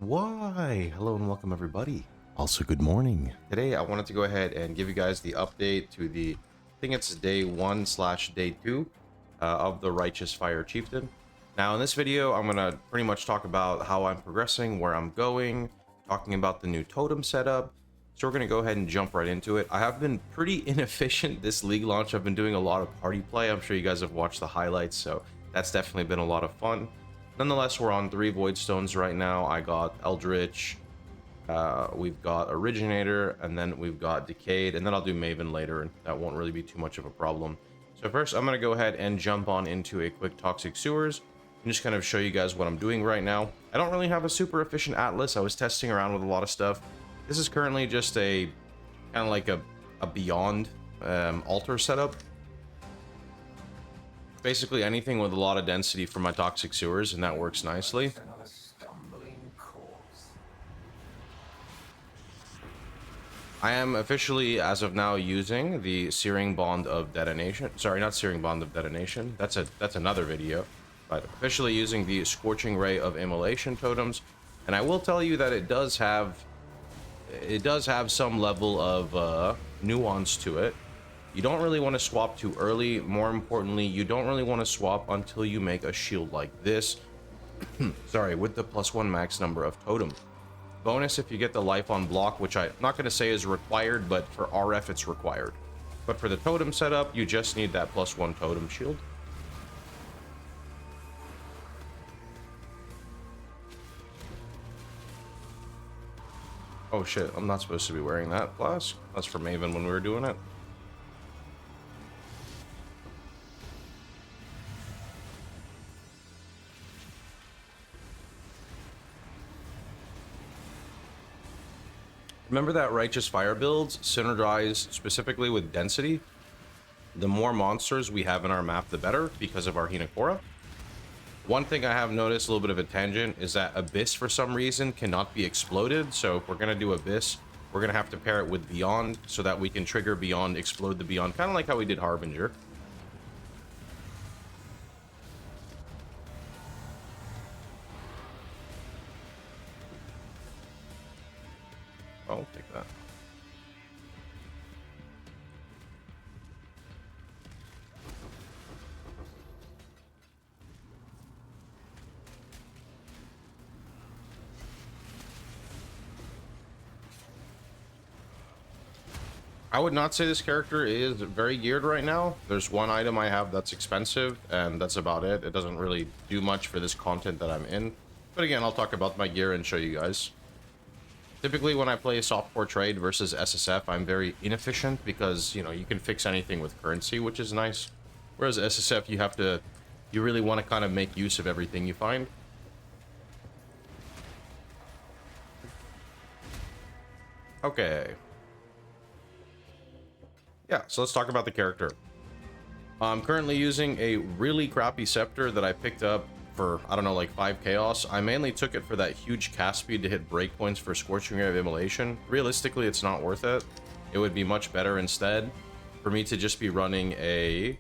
Why? Hello and welcome everybody. Also good morning. Today I wanted to go ahead and give you guys the update to I think it's day 1/day 2 of the Righteous Fire Chieftain. Now in this video I'm going to pretty much talk about how I'm progressing, where I'm going, talking about the new totem setup. So we're going to go ahead and jump right into it. I have been pretty inefficient this league launch. I've been doing a lot of party play. I'm sure you guys have watched the highlights, so that's definitely been a lot of fun. Nonetheless, we're on 3 Void Stones right now. I got Eldritch, we've got Originator, and then we've got Decayed, and then I'll do Maven later, and that won't really be too much of a problem. So first, I'm going to go ahead and jump on into a quick Toxic Sewers, and just kind of show you guys what I'm doing right now. I don't really have a super efficient Atlas. I was testing around with a lot of stuff. This is currently just a kind of like a Beyond altar setup. Basically anything with a lot of density for my Toxic Sewers, and that works nicely. I am officially, as of now, using the Searing Bond of Detonation. Sorry, not Searing Bond of Detonation. That's another video. But officially using the Scorching Ray of Immolation totems. And I will tell you that it does have some level of nuance to it. You don't really want to swap too early. More importantly, you don't really want to swap until you make a shield like this. Sorry, with the +1 max number of totem. Bonus if you get the life on block, which I'm not going to say is required, but for RF it's required. But for the totem setup, you just need that +1 totem shield. Oh shit, I'm not supposed to be wearing that flask. That's for Maven when we were doing it. Remember that Righteous Fire builds synergize specifically with density. The more monsters we have in our map, the better, because of our Hinekora. One thing I have noticed, a little bit of a tangent, is that Abyss for some reason cannot be exploded. So if we're going to do Abyss, we're going to have to pair it with Beyond so that we can trigger Beyond, explode the Beyond, kind of like how we did Harbinger. I'll take that. I would not say this character is very geared right now. There's one item I have that's expensive, and that's about it. It doesn't really do much for this content that I'm in. But again, I'll talk about my gear and show you guys. Typically, when I play softcore trade versus SSF, I'm very inefficient because, you know, you can fix anything with currency, which is nice. Whereas SSF, you really want to kind of make use of everything you find. Okay. Yeah, so let's talk about the character. I'm currently using a really crappy scepter that I picked up for, I don't know, like 5 chaos. I mainly took it for that huge cast speed to hit breakpoints for Scorching Ray of Immolation. Realistically, it's not worth it. It would be much better instead for me to just be running a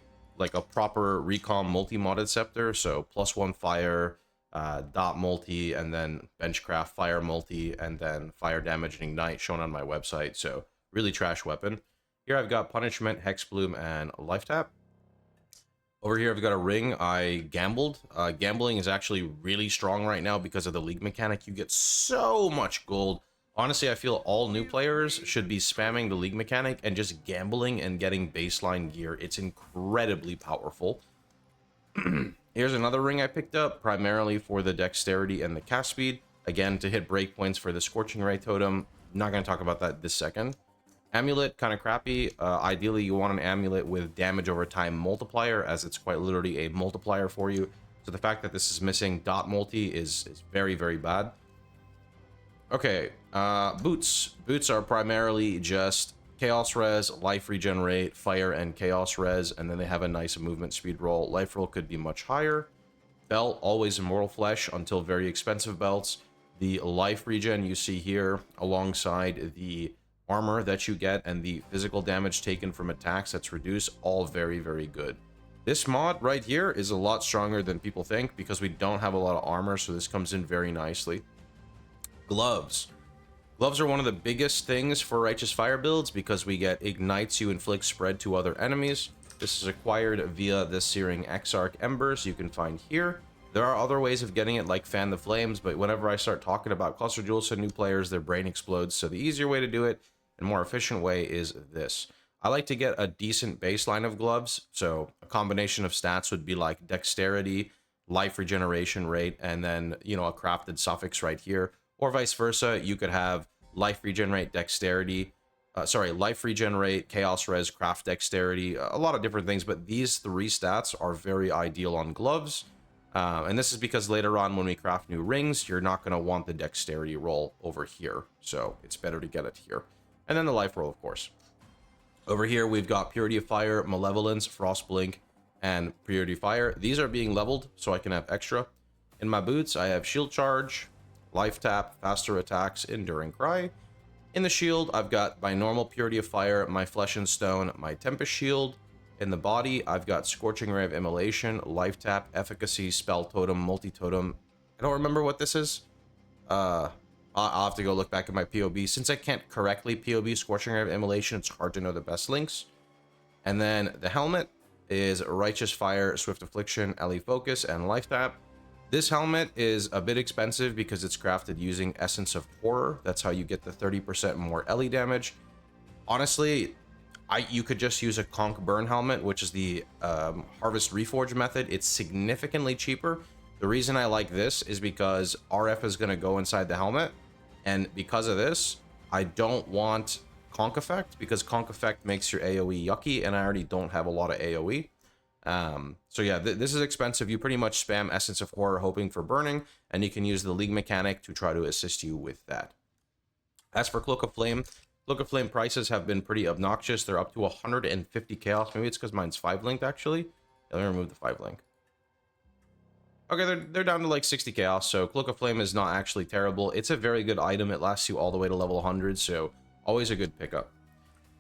proper recom multi-modded scepter. So +1 fire, dot multi, and then benchcraft fire multi, and then fire damage and ignite shown on my website. So really trash weapon. Here I've got Punishment, Hexbloom, and Life Tap. Over here I've got a ring. I gambled. Gambling is actually really strong right now because of the league mechanic. You get so much gold. Honestly, I feel all new players should be spamming the league mechanic and just gambling and getting baseline gear. It's incredibly powerful. Here's another ring I picked up, primarily for the dexterity and the cast speed. Again, to hit breakpoints for the Scorching Ray totem. Not going to talk about that this second. Amulet, kind of crappy. Ideally, you want an amulet with damage over time multiplier, as it's quite literally a multiplier for you. So the fact that this is missing dot multi is very, very bad. Okay, boots. Boots are primarily just chaos res, life regenerate, fire, and chaos res, and then they have a nice movement speed roll. Life roll could be much higher. Belt, always immortal flesh until very expensive belts. The life regen you see here alongside the armor that you get and the physical damage taken from attacks that's reduced, all very, very good. This mod right here is a lot stronger than people think because we don't have a lot of armor, so this comes in very nicely. Gloves. Gloves are one of the biggest things for Righteous Fire builds because we get ignites you inflict spread to other enemies. This is acquired via the Searing Exarch Embers you can find here. There are other ways of getting it like Fan the Flames, but whenever I start talking about Cluster Jewels to new players, their brain explodes. So the easier way to do it and more efficient way is this. I like to get a decent baseline of gloves. So a combination of stats would be like Dexterity, Life Regeneration Rate, and then, you know, a crafted suffix right here. Or vice versa, you could have Life Regenerate, Dexterity, Life Regenerate, Chaos Res, Craft Dexterity, a lot of different things, but these 3 stats are very ideal on gloves. And this is because later on when we craft new rings, you're not going to want the Dexterity roll over here, so it's better to get it here. And then the Life roll, of course. Over here, we've got Purity of Fire, Malevolence, Frostblink, and Purity of Fire. These are being leveled, so I can have extra. In my boots, I have Shield Charge, Life Tap, Faster Attacks, Enduring Cry. In the shield, I've got my normal Purity of Fire, my Flesh and Stone, my Tempest Shield. In the body, I've got Scorching Ray of Immolation, Life Tap, Efficacy, Spell Totem, Multi-Totem. I don't remember what this is. I'll have to go look back at my POB. Since I can't correctly POB Scorching Ray of Immolation, it's hard to know the best links. And then the helmet is Righteous Fire, Swift Affliction, LE Focus, and Life Tap. This helmet is a bit expensive because it's crafted using Essence of Horror. That's how you get the 30% more LE damage. Honestly, you could just use a Conch Burn helmet, which is the Harvest Reforge method. It's significantly cheaper. The reason I like this is because RF is going to go inside the helmet. And because of this, I don't want Conch Effect because Conch Effect makes your AoE yucky, and I already don't have a lot of AoE. So yeah, this is expensive. You pretty much spam Essence of Horror hoping for burning, and you can use the League mechanic to try to assist you with that. As for Cloak of Flame prices have been pretty obnoxious. They're up to 150 chaos. Maybe it's because mine's 5-linked actually. Let me remove the 5-link. Okay, they're down to like 60 chaos, so Cloak of Flame is not actually terrible. It's a very good item. It lasts you all the way to level 100, so always a good pickup.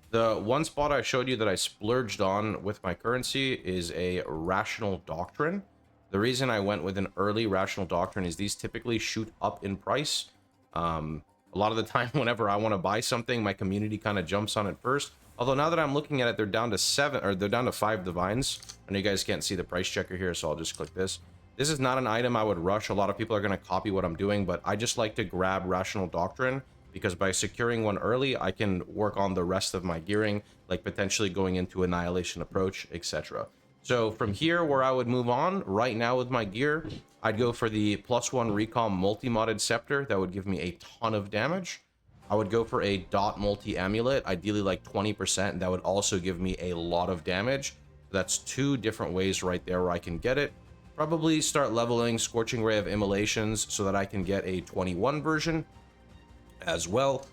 The one spot I showed you that I splurged on with my currency is a Rational Doctrine. The reason I went with an early Rational Doctrine is these typically shoot up in price. A lot of the time, whenever I want to buy something, my community kind of jumps on it first. Although now that I'm looking at it, they're down to 5 divines. I know you guys can't see the price checker here, so I'll just click this. This is not an item I would rush. A lot of people are going to copy what I'm doing, but I just like to grab Rational Doctrine because by securing one early, I can work on the rest of my gearing, like potentially going into Annihilation Approach, etc. So from here, where I would move on, right now with my gear, I'd go for the +1 Recom multi-modded Scepter. That would give me a ton of damage. I would go for a Dot Multi Amulet, ideally like 20%. That would also give me a lot of damage. That's 2 different ways right there where I can get it. Probably start leveling Scorching Ray of Immolations so that I can get a 21 version as well.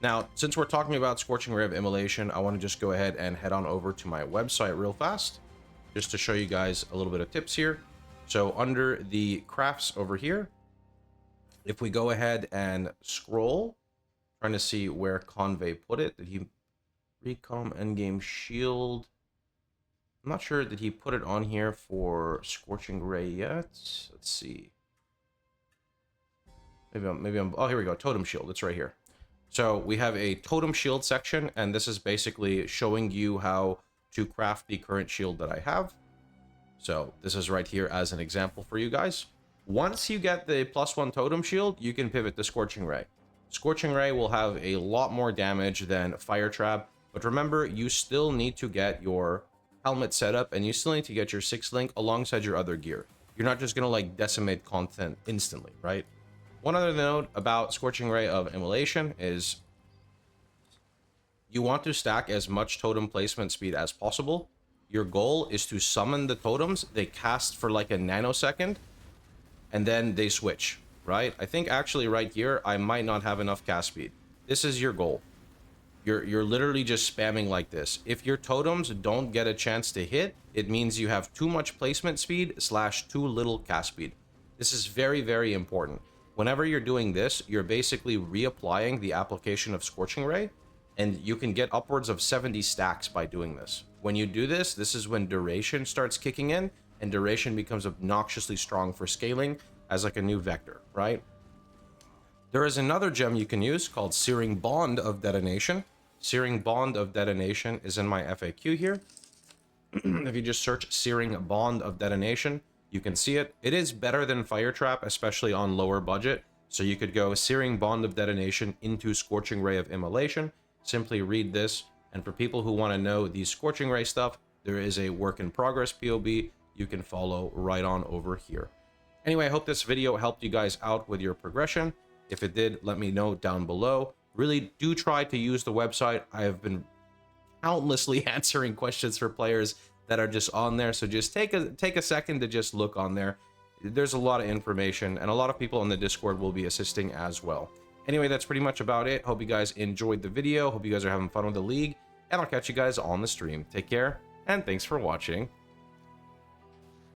Now, since we're talking about Scorching Ray of Immolation, I want to just go ahead and head on over to my website real fast, just to show you guys a little bit of tips here. So under the crafts over here, if we go ahead and scroll, trying to see where Convey put it. Did he recom endgame shield? I'm not sure that he put it on here for Scorching Ray yet. Let's see. Maybe I'm, oh, here we go. Totem shield. It's right here. So we have a totem shield section, and this is basically showing you how to craft the current shield that I have. So this is right here as an example for you guys. Once you get the +1 totem shield, you can pivot to Scorching Ray. Scorching Ray will have a lot more damage than Fire Trap, but remember, you still need to get your helmet set up, and you still need to get your 6-link alongside your other gear. You're not just gonna like decimate content instantly, right? One other note about Scorching Ray of Immolation is you want to stack as much totem placement speed as possible. Your goal is to summon the totems. They cast for like a nanosecond, and then they switch, right? I think actually right here, I might not have enough cast speed. This is your goal. You're literally just spamming like this. If your totems don't get a chance to hit, it means you have too much placement speed / too little cast speed. This is very, very important. Whenever you're doing this, you're basically reapplying the application of Scorching Ray, and you can get upwards of 70 stacks by doing this. When you do this, this is when duration starts kicking in, and duration becomes obnoxiously strong for scaling as like a new vector, right? There is another gem you can use called Searing Bond of Detonation. Searing Bond of Detonation is in my FAQ here. If you just search Searing Bond of Detonation, you can see it. It is better than Fire Trap, especially on lower budget. So you could go Searing Bond of Detonation into Scorching Ray of Immolation. Simply read this. And for people who want to know the Scorching Ray stuff, there is a work in progress POB you can follow right on over here. Anyway, I hope this video helped you guys out with your progression. If it did, let me know down below. Really do try to use the website. I have been countlessly answering questions for players that are just on there, so just take a second to just look on there. There's a lot of information, and a lot of people on the Discord will be assisting as well. Anyway, that's pretty much about it. Hope you guys enjoyed the video. Hope you guys are having fun with the league, and I'll catch you guys on the stream. Take care, and thanks for watching.